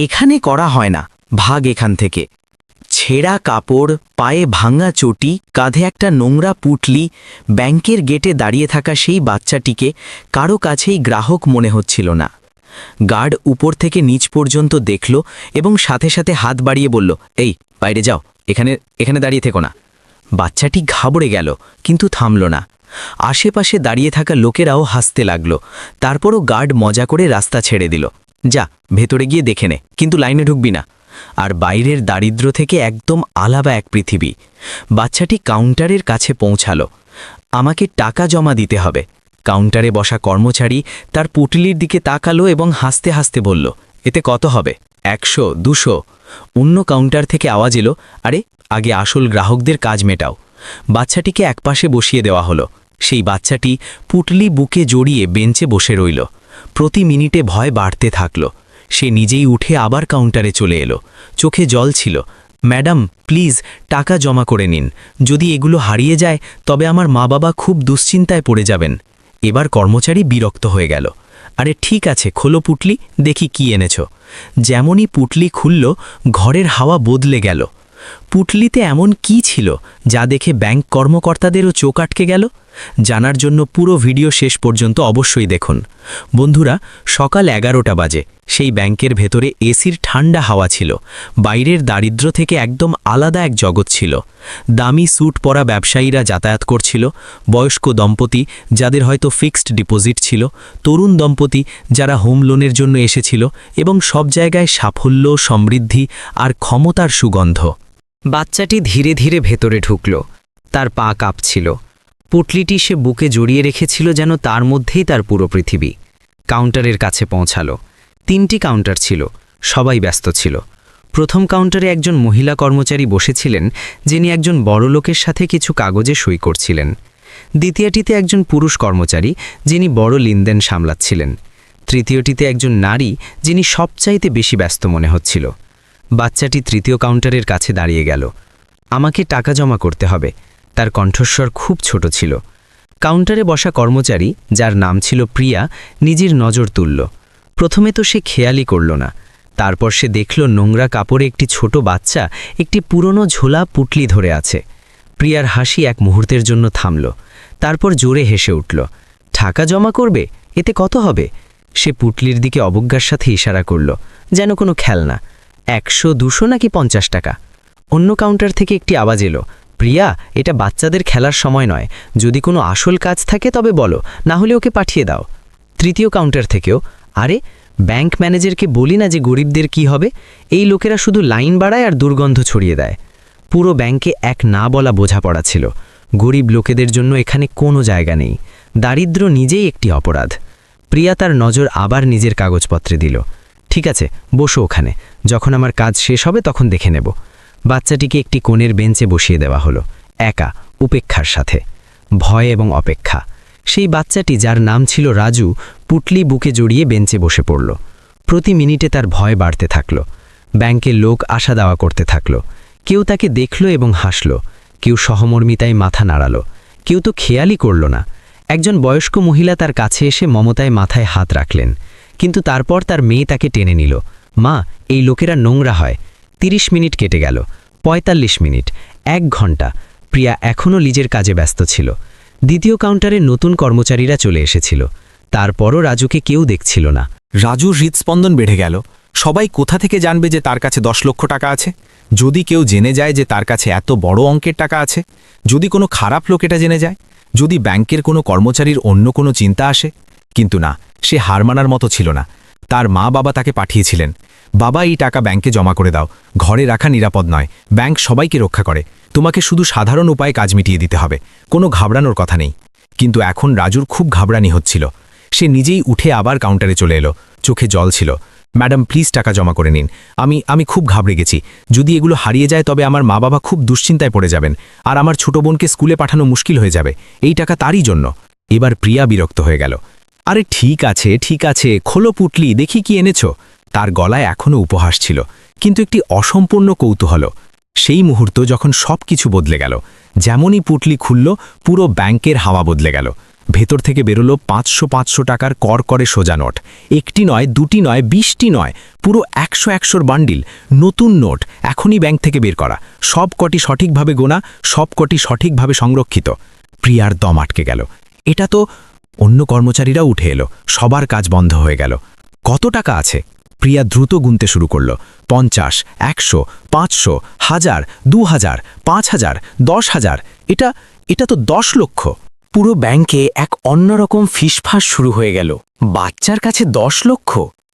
এখানে করা হয় না, ভাগ এখান থেকে। ছেঁড়া কাপড়, পায়ে ভাঙা চটি, কাঁধে একটা নোংরা পুটলি, ব্যাংকের গেটে দাঁড়িয়ে থাকা সেই বাচ্চাটিকে কারো কাছেই গ্রাহক মনে হচ্ছিল না। গার্ড উপর থেকে নিচ পর্যন্ত দেখল এবং সাথে সাথে হাত বাড়িয়ে বলল, এই বাইরে যাও, এখানে দাঁড়িয়ে থেকো না। বাচ্চাটি ঘাবড়ে গেল, কিন্তু থামল না। আশেপাশে দাঁড়িয়ে থাকা লোকেরাও হাসতে লাগল। তারপরও গার্ড মজা করে রাস্তা ছেড়ে দিল। যা, ভেতরে গিয়ে দেখে নে, কিন্তু লাইনে ঢুকবি না। আর বাইরের দারিদ্র থেকে একদম আলাদা এক পৃথিবী। বাচ্চাটি কাউন্টারের কাছে পৌঁছালো। আমাকে টাকা জমা দিতে হবে। কাউন্টারে বসা কর্মচারী তার পুটলির দিকে তাকালো এবং হাসতে হাসতে বলল, এতে কত হবে? 100, 200। অন্য কাউন্টার থেকে আওয়াজ এলো, আরে আগে আসল গ্রাহকদের কাজ মেটাও। বাচ্চাটিকে একপাশে বসিয়ে দেওয়া হলো। সেই বাচ্চাটি পুটলি বুকে জড়িয়ে বেঞ্চে বসে রইল। প্রতি মিনিটে ভয় বাড়তে থাকল। সে নিজেই উঠে আবার কাউন্টারে চলে এলো। চোখে জল ছিল। ম্যাডাম, প্লিজ টাকা জমা করে নিন। যদি এগুলো হারিয়ে যায় তবে আমার মা বাবা খুব দুশ্চিন্তায় পড়ে যাবেন। এবার কর্মচারী বিরক্ত হয়ে গেল। আরে ঠিক আছে, খোলো পুটলি, দেখি কি এনেছ। যেমনই পুটলি খুলল, ঘরের হাওয়া বদলে গেল। পুটলিতে এমন কি ছিল যা দেখে ব্যাংক কর্মকর্তাদেরও চোখ আটকে গেল? জানার জন্য পুরো ভিডিও শেষ পর্যন্ত অবশ্যই দেখুন। বন্ধুরা, সকাল 11টা বাজে। সেই ব্যাংকের ভেতরে এসির ঠান্ডা হাওয়া ছিল। বাইরের দারিদ্র থেকে একদম আলাদা এক জগৎ ছিল। দামি স্যুট পরা ব্যবসায়ীরা যাতায়াত করছিল, বয়স্ক দম্পতি যাদের হয়তো ফিক্সড ডিপোজিট ছিল, তরুণ দম্পতি যারা হোম লোনের জন্য এসেছিল, এবং সব জায়গায় সাফল্য, সমৃদ্ধি আর ক্ষমতার সুগন্ধ। বাচ্চাটি ধীরে ধীরে ভেতরে ঢুকল। তার পা কাঁপছিল। পুটলিটি সে বুকে জড়িয়ে রেখেছিল যেন তার মধ্যেই তার পুরো পৃথিবী। কাউন্টারের কাছে পৌঁছালো। 3টি কাউন্টার ছিল, সবাই ব্যস্ত ছিল। প্রথম কাউন্টারে একজন মহিলা কর্মচারী বসেছিলেন, যিনি একজন বড় লোকের সাথে কিছু কাগজে সই করছিলেন। দ্বিতীয়টিতে একজন পুরুষ কর্মচারী, যিনি বড় লেনদেন সামলাচ্ছিলেন। তৃতীয়টিতে একজন নারী, যিনি সবচাইতে বেশি ব্যস্ত মনে হচ্ছিল। বাচ্চাটি তৃতীয় কাউন্টারের কাছে দাঁড়িয়ে গেল। আমাকে টাকা জমা করতে হবে। তার কণ্ঠস্বর খুব ছোট ছিল। কাউন্টারে বসা কর্মচারী, যার নাম ছিল প্রিয়া, নিজের নজর তুলল। প্রথমে তো সে খেয়ালই করল না। তারপর সে দেখল নোংরা কাপড়ে একটি ছোট বাচ্চা একটি পুরনো ঝোলা পুটলি ধরে আছে। প্রিয়ার হাসি এক মুহূর্তের জন্য থামল। তারপর জোরে হেসে উঠল। টাকা জমা করবে? এতে কত হবে? সে পুটলির দিকে অবজ্ঞার সাথে ইশারা করল, যেন কোনো খেলনা। 100, 200 নাকি 50 টাকা? অন্য কাউন্টার থেকে একটি আওয়াজ এলো, প্রিয়া, এটা বাচ্চাদের খেলার সময় নয়। যদি কোনো আসল কাজ থাকে তবে বলো, না হলে ওকে পাঠিয়ে দাও। তৃতীয় কাউন্টার থেকেও, আরে ব্যাংক ম্যানেজারকে বলি না যে গরিবদের কি হবে? এই লোকেরা শুধু লাইন বাড়ায় আর দুর্গন্ধ ছড়িয়ে দেয়। পুরো ব্যাংকে এক না বলা বোঝাপড়া ছিল। গরিব লোকেদের জন্য এখানে কোনো জায়গা নেই। দারিদ্র্য নিজেই একটি অপরাধ। প্রিয়া তার নজর আবার নিজের কাগজপত্রে দিল। ঠিক আছে, বসো ওখানে। যখন আমার কাজ শেষ হবে তখন দেখে নেব। বাচ্চাটিকে একটি কোণের বেঞ্চে বসিয়ে দেওয়া হলো, একা, উপেক্ষার সাথে। ভয় এবং অপেক্ষা। সেই বাচ্চাটি, যার নাম ছিল রাজু, পুটলি বুকে জড়িয়ে বেঞ্চে বসে পড়ল। প্রতি মিনিটে তার ভয় বাড়তে থাকল। ব্যাংকের লোক আসা দেওয়া করতে থাকল। কেউ তাকে দেখল এবং হাসল, কেউ সহমর্মিতায় মাথা নাড়াল, কেউ তো খেয়ালই করল না। একজন বয়স্ক মহিলা তার কাছে এসে মমতায় মাথায় হাত রাখলেন, কিন্তু তারপর তার মেয়ে তাকে টেনে নিল। মা, এই লোকেরা নোংরা হয়। 30 মিনিট কেটে গেল, 45 মিনিট, 1 ঘন্টা। প্রিয়া এখনও নিজের কাজে ব্যস্ত ছিল। দ্বিতীয় কাউন্টারে নতুন কর্মচারীরা চলে এসেছিল। তারপরও রাজুকে কেউ দেখছিল না। রাজুর হৃদস্পন্দন বেড়ে গেল। সবাই কোথা থেকে জানবে যে তার কাছে 10 লক্ষ টাকা আছে? যদি কেউ জেনে যায় যে তার কাছে এত বড় অঙ্কের টাকা আছে? যদি কোনো খারাপ লোক এটা জেনে যায়? যদি ব্যাংকের কোনো কর্মচারীর অন্য কোনো চিন্তা আসে? কিন্তু না, সে হার মানার মতো ছিল না। তার মা বাবা তাকে পাঠিয়েছিলেন, বাবা, এই টাকা ব্যাংকে জমা করে দাও। ঘরে রাখা নিরাপদ নয়। ব্যাংক সবাইকে রক্ষা করে। তোমাকে শুধু সাধারণ উপায়ে কাজ মিটিয়ে দিতে হবে, কোনো ঘাবড়ানোর কথা নেই। কিন্তু এখন রাজুর খুব ঘাবড়ানি হচ্ছিল। সে নিজেই উঠে আবার কাউন্টারে চলে এলো। চোখে জল ছিল। ম্যাডাম, প্লিজ টাকা জমা করে নিন। আমি খুব ঘাবড়ে গেছি। যদি এগুলো হারিয়ে যায় তবে আমার মা বাবা খুব দুশ্চিন্তায় পড়ে যাবেন, আর আমার ছোট বোনকে স্কুলে পাঠানো মুশকিল হয়ে যাবে। এই টাকা তারই জন্য। এবার প্রিয়া বিরক্ত হয়ে গেল। আরে ঠিক আছে, ঠিক আছে, খোলো পুটলি, দেখি কি এনেছ। তার গলায় এখনও উপহাস ছিল, কিন্তু একটি অসম্পূর্ণ কৌতূহল। সেই মুহূর্ত যখন সব কিছু বদলে গেল। যেমনই পুটলি খুলল, পুরো ব্যাংকের হাওয়া বদলে গেল। ভেতর থেকে বেরোলো 500 টাকার করে সোজা নোট। একটি নয়, দুটি নয়, 20টি নয়, পুরো 100 বান্ডিল নতুন নোট, এখনই ব্যাংক থেকে বের করা, সব কটি সঠিকভাবে গোনা, সব কটি সঠিকভাবে সংরক্ষিত। প্রিয়ার দম আটকে গেল। এটা তো... অন্য কর্মচারীরাও উঠে এলো, সবার কাজ বন্ধ হয়ে গেল। কত টাকা আছে? প্রিয়া দ্রুত গুনতে শুরু করল। 50, 100, 500, 1000, 2000, 5000, 10,000। এটা তো 10 লক্ষ। পুরো ব্যাংকে এক অন্যরকম ফিসফাস শুরু হয়ে গেল। বাচ্চার কাছে 10 লক্ষ?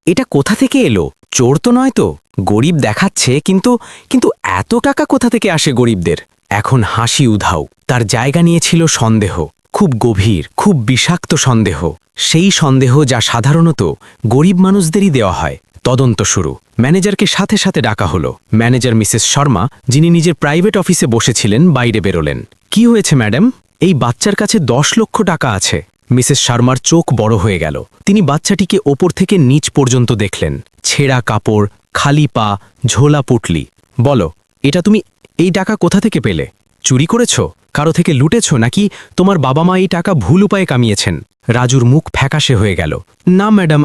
এটা কোথা থেকে এলো? চোর তো নয় তো? গরিব দেখাচ্ছে, কিন্তু এত টাকা কোথা থেকে আসে গরিবদের? এখন হাসি উধাও, তার জায়গা নিয়েছিল সন্দেহ, খুব গভীর, খুব বিষাক্ত সন্দেহ। সেই সন্দেহ যা সাধারণত গরিব মানুষদেরই দেওয়া হয়। তদন্ত শুরু। ম্যানেজারকে সাথে সাথে ডাকা হলো। ম্যানেজার মিসেস শর্মা, যিনি নিজের প্রাইভেট অফিসে বসেছিলেন, বাইরে বেরোলেন। কি হয়েছে ম্যাডাম? এই বাচ্চার কাছে 10 লক্ষ টাকা আছে। মিসেস শর্মার চোখ বড় হয়ে গেল। তিনি বাচ্চাটিকে ওপর থেকে নিচ পর্যন্ত দেখলেন। ছেঁড়া কাপড়, খালি পা, ঝোলা পুটলি। বলো, এটা তুমি এই টাকা কোথা থেকে পেলে? চুরি করেছ? কারো থেকে লুটেছ, নাকি তোমার বাবা মা এই টাকা ভুল উপায়ে কামিয়েছেন? রাজুর মুখ ফ্যাকাশে হয়ে গেল। না ম্যাডাম,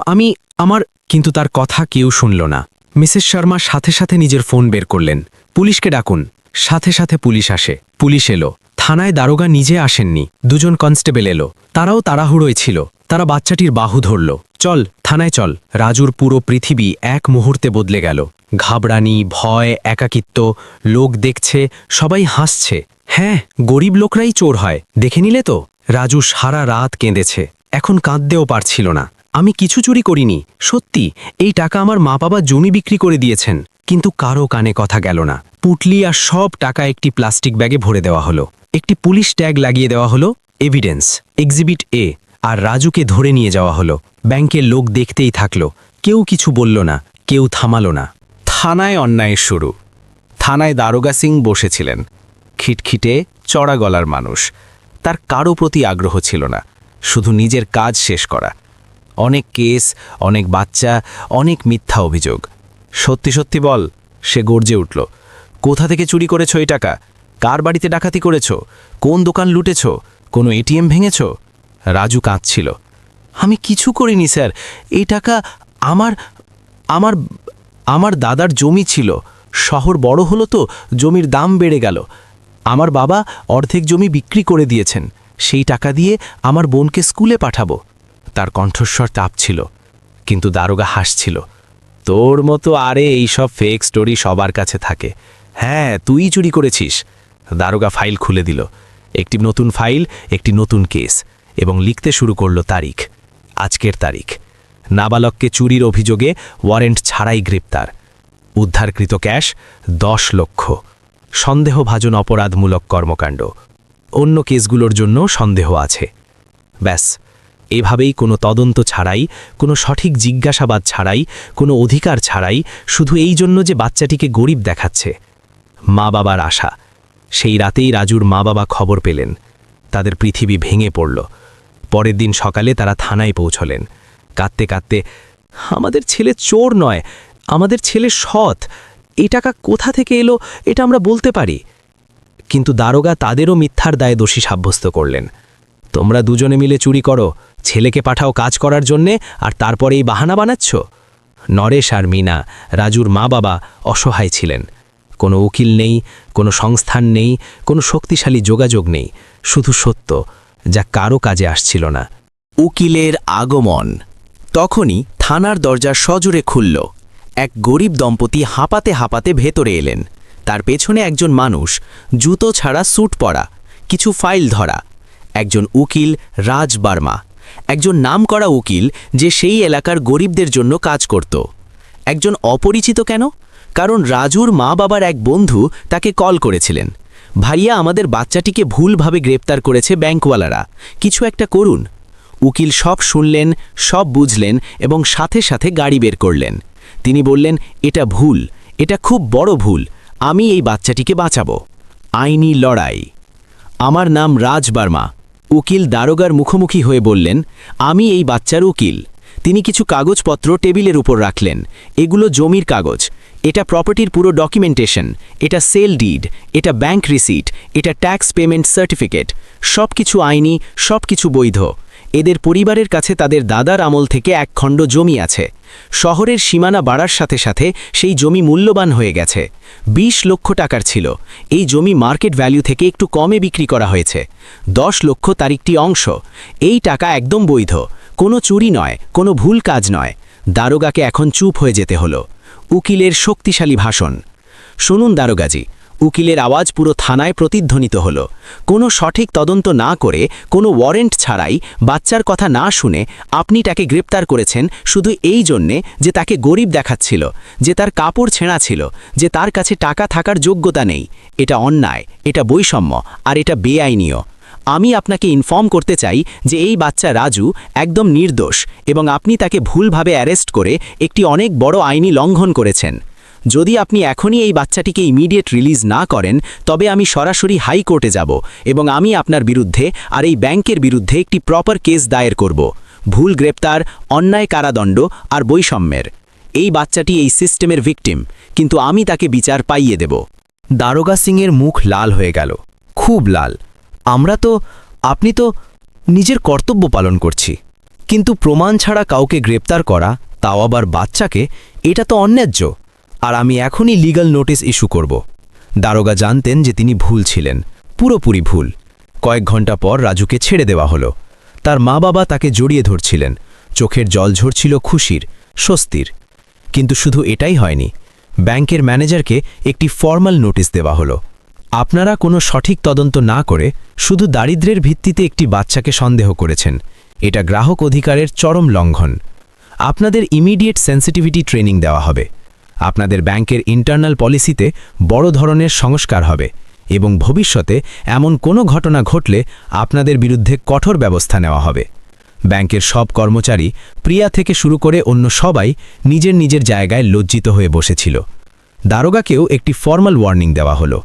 আমার... কিন্তু তার কথা কেউ শুনল না। মিসেস শর্মা সাথে সাথে নিজের ফোন বের করলেন। পুলিশকে ডাকুন। সাথে সাথে পুলিশ আসে। পুলিশ এলো। থানায় দারোগা নিজে আসেননি, দুজন কনস্টেবল এলো। তারাও তাড়াহুড়োয় ছিল। তারা বাচ্চাটির বাহু ধরল। চল, থানায় চল। রাজুর পুরো পৃথিবী এক মুহূর্তে বদলে গেল। ঘাবড়ানি, ভয়, একাকিত্ব। লোক দেখছে, সবাই হাসছে। হ্যাঁ, গরিব লোকরাই চোর হয়, দেখে নিলে তো? রাজু সারা রাত কেঁদেছে। এখন কাঁদতেও পারছিল না। আমি কিছু চুরি করিনি, সত্যি। এই টাকা আমার মা বাবা জমি বিক্রি করে দিয়েছেন। কিন্তু কারো কানে কথা গেল না। পুটলি আর সব টাকা একটি প্লাস্টিক ব্যাগে ভরে দেওয়া হলো। একটি পুলিশ ট্যাগ লাগিয়ে দেওয়া হলো, এভিডেন্স, এক্সিবিট এ। আর রাজুকে ধরে নিয়ে যাওয়া হলো। ব্যাংকের লোক দেখতেই থাকলো। কেউ কিছু বলল না, কেউ থামালো না। থানায় অন্যায়ের শুরু। থানায় দারোগা সিং বসেছিলেন। খিটখিটে, চড়া গলার মানুষ। তার কারো প্রতি আগ্রহ ছিল না, শুধু নিজের কাজ শেষ করা। অনেক কেস, অনেক বাচ্চা, অনেক মিথ্যা অভিযোগ। সত্যি সত্যি বল, সে গর্জে উঠল। কোথা থেকে চুরি করেছ এই টাকা? কার বাড়িতে ডাকাতি করেছ? কোন দোকান লুটেছ? কোনো এটিএম ভেঙেছ? রাজু কাঁদছিল। আমি কিছু করিনি স্যার, এই টাকা আমার দাদার জমি ছিল। শহর বড় হলো তো জমির দাম বেড়ে গেল। আমার বাবা অর্ধেক জমি বিক্রি করে দিয়েছেন। সেই টাকা দিয়ে আমার বোনকে স্কুলে পাঠাবো। তার কণ্ঠস্বর তাপ ছিল, কিন্তু দারোগা হাসছিল। তোর মতো আরে এইসব ফেক স্টোরি সবার কাছে থাকে। হ্যাঁ, তুই চুরি করেছিস। দারোগা ফাইল খুলে দিল। একটি নতুন ফাইল, একটি নতুন কেস, এবং লিখতে শুরু করল তারিখ। আজকের তারিখ। নাবালককে চুরির অভিযোগে ওয়ারেন্ট ছাড়াই গ্রেপ্তার। উদ্ধারকৃত ক্যাশ 10 লক্ষ। সন্দেহভাজন অপরাধমূলক কর্মকাণ্ড। অন্য কেসগুলোর জন্য সন্দেহ আছে। ব্যাস, এভাবেই কোনো তদন্ত ছাড়াই, কোনো সঠিক জিজ্ঞাসাবাদ ছাড়াই, কোনো অধিকার ছাড়াই, শুধু এই জন্য যে বাচ্চাটিকে গরিব দেখাচ্ছে। মা বাবার আশা। সেই রাতেই রাজুর মা বাবা খবর পেলেন। তাদের পৃথিবী ভেঙে পড়ল। পরের দিন সকালে তারা থানায় পৌঁছলেন। কাঁদতে কাঁদতে, আমাদের ছেলে চোর নয়, আমাদের ছেলে সৎ। এই টাকা কোথা থেকে এলো এটা আমরা বলতে পারি। কিন্তু দারোগা তাদেরও মিথ্যার দায়ে দোষী সাব্যস্ত করলেন। তোমরা দুজনে মিলে চুরি করো, ছেলেকে পাঠাও কাজ করার জন্যে, আর তারপরে এই বাহানা বানাচ্ছ। নরেশ আর মিনা, রাজুর মা বাবা, অসহায় ছিলেন। কোনো উকিল নেই, কোনো সংস্থান নেই, কোনো শক্তিশালী যোগাযোগ নেই, শুধু সত্য, যা কারো কাজে আসছিল না। উকিলের আগমন। তখনই থানার দরজা সজোরে খুলল। এক গরিব দম্পতি হাঁপাতে হাঁপাতে ভেতরে এলেন। তার পেছনে একজন মানুষ, জুতো ছাড়া স্যুট পরা, কিছু ফাইল ধরা। একজন উকিল, রাজ বার্মা, একজন নামকরা উকিল, যে সেই এলাকার গরিবদের জন্য কাজ করত। একজন অপরিচিত কেন? কারণ রাজুর মা বাবার এক বন্ধু তাকে কল করেছিলেন, ভাইয়া, আমাদের বাচ্চাটিকে ভুলভাবে গ্রেপ্তার করেছে ব্যাংকওয়ালারা, কিছু একটা করুন। উকিল সব শুনলেন, সব বুঝলেন, এবং সাথে সাথে গাড়ি বের করলেন। তিনি বললেন, এটা ভুল, এটা খুব বড় ভুল, আমি এই বাচ্চাটিকে বাঁচাবো। আইনি লড়াই। আমার নাম রাজ বার্মা। উকিল দারোগার মুখোমুখি হয়ে বললেন, আমি এই বাচ্চার উকিল। তিনি কিছু কাগজপত্র টেবিলের উপর রাখলেন। এগুলো জমির কাগজ, এটা প্রপার্টির পুরো ডকুমেন্টেশন, এটা সেল ডিড, এটা ব্যাংক রিসিট, এটা ট্যাক্স পেমেন্ট সার্টিফিকেট। সব কিছু আইনি, সব কিছু বৈধ। এদের পরিবারের কাছে তাদের দাদার আমল থেকে এক খণ্ড জমি আছে। শহরের সীমানা বাড়ার সাথে সাথে সেই জমি মূল্যবান হয়ে গেছে। 20 লক্ষ টাকার ছিল। এই জমি মার্কেট ভ্যালু থেকে একটু কমে বিক্রি করা হয়েছে। 10 লক্ষ তার একটি অংশ। এই টাকা একদম বৈধ, কোনো চুরি নয়, কোনো ভুল কাজ নয়। দারোগাকে এখন চুপ হয়ে যেতে হলো। উকিলের শক্তিশালী ভাষণ। শুনুন দারোগাজি, উকিলের আওয়াজ পুরো থানায় প্রতিধ্বনিত হলো। কোনো সঠিক তদন্ত না করে, কোনো ওয়ারেন্ট ছাড়াই, বাচ্চার কথা না শুনে আপনি তাকে গ্রেপ্তার করেছেন শুধু এই জন্যে যে তাকে গরিব দেখাচ্ছিল, যে তার কাপড় ছেঁড়া ছিল, যে তার কাছে টাকা থাকার যোগ্যতা নেই। এটা অন্যায়, এটা বৈষম্য, আর এটা বেআইনীয়। আমি আপনাকে ইনফর্ম করতে চাই যে এই বাচ্চা রাজু একদম নির্দোষ এবং আপনি তাকে ভুলভাবে অ্যারেস্ট করে একটি অনেক বড় আইনি লঙ্ঘন করেছেন। যদি আপনি এখনই এই বাচ্চাটিকে ইমিডিয়েট রিলিজ না করেন তবে আমি সরাসরি হাইকোর্টে যাব এবং আমি আপনার বিরুদ্ধে আর এই ব্যাংকের বিরুদ্ধে একটি প্রপার কেস দায়ের করব। ভুল গ্রেপ্তার, অন্যায় কারাদণ্ড আর বৈষম্যের। এই বাচ্চাটি এই সিস্টেমের ভিকটিম, কিন্তু আমি তাকে বিচার পাইয়ে দেব। দারোগা সিংয়ের মুখ লাল হয়ে গেল, খুব লাল। আপনি তো নিজের কর্তব্য পালন করছি, কিন্তু প্রমাণ ছাড়া কাউকে গ্রেপ্তার করা, তাও আবার বাচ্চাকে, এটা তো অন্যায্য। আর আমি এখনই লিগ্যাল নোটিশ ইস্যু করব। দারোগা জানতেন যে তিনি ভুল ছিলেন, পুরোপুরি ভুল। কয়েক ঘন্টা পর রাজুকে ছেড়ে দেওয়া হলো। তার মা বাবা তাকে জড়িয়ে ধরছিলেন, চোখের জল ঝরছিল খুশির, স্বস্তির। কিন্তু শুধু এটাই হয়নি, ব্যাংকের ম্যানেজারকে একটি ফর্মাল নোটিশ দেওয়া হলো। আপনারা কোনো সঠিক তদন্ত না করে শুধু দারিদ্র্যের ভিত্তিতে একটি বাচ্চাকে সন্দেহ করেছেন। এটা গ্রাহক অধিকারের চরম লঙ্ঘন। আপনাদের ইমিডিয়েট সেন্সিটিভিটি ট্রেনিং দেওয়া হবে। আপনাদের ব্যাংকের ইন্টারনাল পলিসিতে বড় ধরনের সংস্কার হবে এবং ভবিষ্যতে এমন কোনো ঘটনা ঘটলে আপনাদের বিরুদ্ধে কঠোর ব্যবস্থা নেওয়া হবে। ব্যাংকের সব কর্মচারী, প্রিয়া থেকে শুরু করে অন্য সবাই নিজের নিজের জায়গায় লজ্জিত হয়ে বসেছিল। দারোগাকেও একটি ফর্মাল ওয়ার্নিং দেওয়া হলো।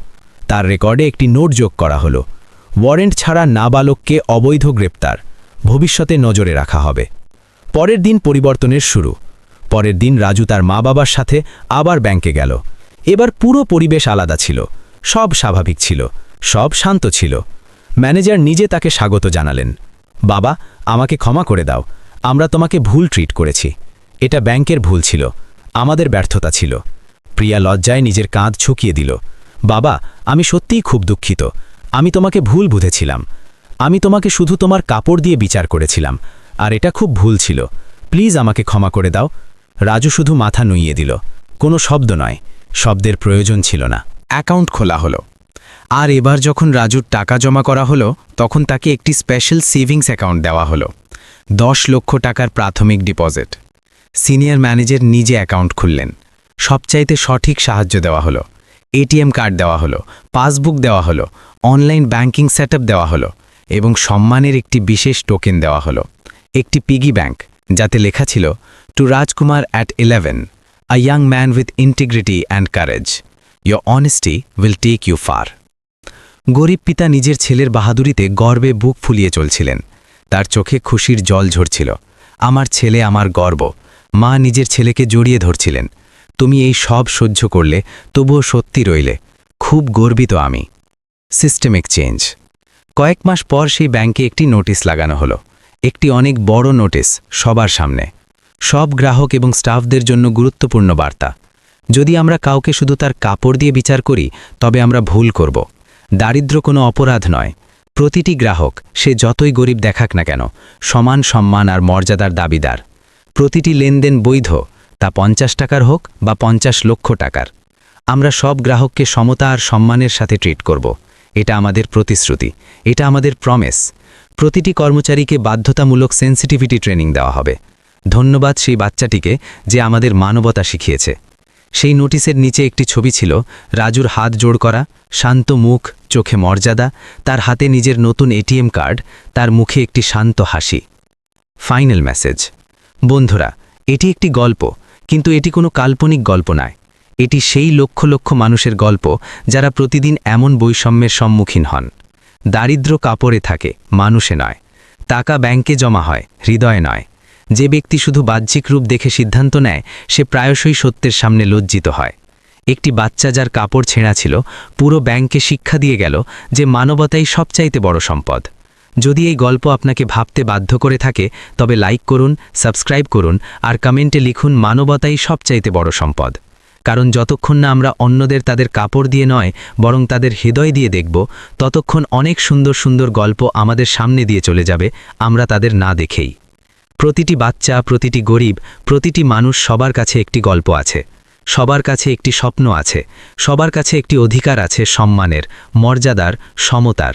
তার রেকর্ডে একটি নোট যোগ করা হলো, ওয়ারেন্ট ছাড়া নাবালককে অবৈধ গ্রেপ্তার, ভবিষ্যতে নজরে রাখা হবে। পরের দিন পরিবর্তনের শুরু। পরের দিন রাজু তার মা বাবার সাথে আবার ব্যাংকে গেল। এবার পুরো পরিবেশ আলাদা ছিল, সব স্বাভাবিক ছিল, সব শান্ত ছিল। ম্যানেজার নিজে তাকে স্বাগত জানালেন। বাবা, আমাকে ক্ষমা করে দাও, আমরা তোমাকে ভুল ট্রিট করেছি। এটা ব্যাংকের ভুল ছিল, আমাদের ব্যর্থতা ছিল। প্রিয়া লজ্জায় নিজের কাঁধ ছুকিয়ে দিল। বাবা, আমি সত্যিই খুব দুঃখিত, আমি তোমাকে ভুল বুঝেছিলাম। আমি তোমাকে শুধু তোমার কাপড় দিয়ে বিচার করেছিলাম, আর এটা খুব ভুল ছিল। প্লিজ আমাকে ক্ষমা করে দাও। রাজু শুধু মাথা নুইয়ে দিল, কোনো শব্দ নয়, শব্দের প্রয়োজন ছিল না। অ্যাকাউন্ট খোলা হলো। আর এবার যখন রাজুর টাকা জমা করা হলো তখন তাকে একটি স্পেশাল সেভিংস অ্যাকাউন্ট দেওয়া হলো। 10 লক্ষ টাকার প্রাথমিক ডিপোজিট। সিনিয়র ম্যানেজার নিজে অ্যাকাউন্ট খুললেন। সবচাইতে সঠিক সাহায্য দেওয়া হলো। এটিএম কার্ড দেওয়া হলো, পাসবুক দেওয়া হলো, অনলাইন ব্যাংকিং সেটআপ দেওয়া হলো এবং সম্মানের একটি বিশেষ টোকেন দেওয়া হলো। একটি পিগি ব্যাংক, যাতে লেখা ছিল, to Rajkumar at 11, a young man with integrity and courage, your honesty will take you far. গরিব পিতা নিজের ছেলের বাহাদুরিতে গর্বে বুক ফুলিয়ে চলছিলেন। তার চোখে খুশির জল ঝরছিল। আমার ছেলে আমার গর্ব। মা নিজের ছেলেকে জড়িয়ে ধরছিলেন। তুমি এই সব সহ্য করলে, তবুও সত্যি রইলে, খুব গর্বিত আমি। Systemic change. কয়েক মাস পর সেই ব্যাংকে একটি নোটিশ লাগানো হলো। একটি অনেক বড় নোটিশ, সবার সামনে, সব গ্রাহক এবং স্টাফদের জন্য গুরুত্বপূর্ণ বার্তা। যদি আমরা কাউকে শুধু তার কাপড় দিয়ে বিচার করি তবে আমরা ভুল করব। দারিদ্র্য কোনো অপরাধ নয়। প্রতিটি গ্রাহক, সে যতই গরিব দেখাক না কেন, সমান সম্মান আর মর্যাদার দাবিদার। প্রতিটি লেনদেন বৈধ, তা 50 টাকার হোক বা 50 লক্ষ টাকার। আমরা সব গ্রাহককে সমতা আর সম্মানের সাথে ট্রিট করব। এটা আমাদের প্রতিশ্রুতি, এটা আমাদের প্রমিস। প্রতিটি কর্মচারীকে বাধ্যতামূলক সেন্সিটিভিটি ট্রেনিং দেওয়া হবে। ধন্যবাদ সেই বাচ্চাটিকে যে আমাদের মানবতা শিখিয়েছে। সেই নোটিশের নিচে একটি ছবি ছিল, রাজুর হাত জোড় করা, শান্ত মুখ, চোখে মর্যাদা, তার হাতে নিজের নতুন এটিএম কার্ড, তার মুখে একটি শান্ত হাসি। Final message. বন্ধুরা, এটি একটি গল্প, কিন্তু এটি কোনো কাল্পনিক গল্প নয়। এটি সেই লক্ষ লক্ষ মানুষের গল্প যারা প্রতিদিন এমন বৈষম্যের সম্মুখীন হন। দারিদ্র্য কাপড়ে থাকে, মানুষে নয়। টাকা ব্যাংকে জমা হয়, হৃদয়ে নয়। যে ব্যক্তি শুধু বাহ্যিক রূপ দেখে সিদ্ধান্ত নেয়, সে প্রায়শই সত্যের সামনে লজ্জিত হয়। একটি বাচ্চা যার কাপড় ছেঁড়া ছিল, পুরো ব্যাংকে শিক্ষা দিয়ে গেল যে মানবতাই সবচাইতে বড় সম্পদ। যদি এই গল্প আপনাকে ভাবতে বাধ্য করে থাকে তবে লাইক করুন, সাবস্ক্রাইব করুন আর কমেন্টে লিখুন মানবতাই সবচাইতে বড় সম্পদ। কারণ যতক্ষণ না আমরা অন্যদের তাদের কাপড় দিয়ে নয় বরং তাদের হৃদয় দিয়ে দেখব, ততক্ষণ অনেক সুন্দর সুন্দর গল্প আমাদের সামনে দিয়ে চলে যাবে আমরা তাদের না দেখেই। প্রতিটি বাচ্চা, প্রতিটি গরিব, প্রতিটি মানুষ সবার কাছে একটি গল্প আছে, সবার কাছে একটি স্বপ্ন আছে, সবার কাছে একটি অধিকার আছে সম্মানের, মর্যাদার, সমতার।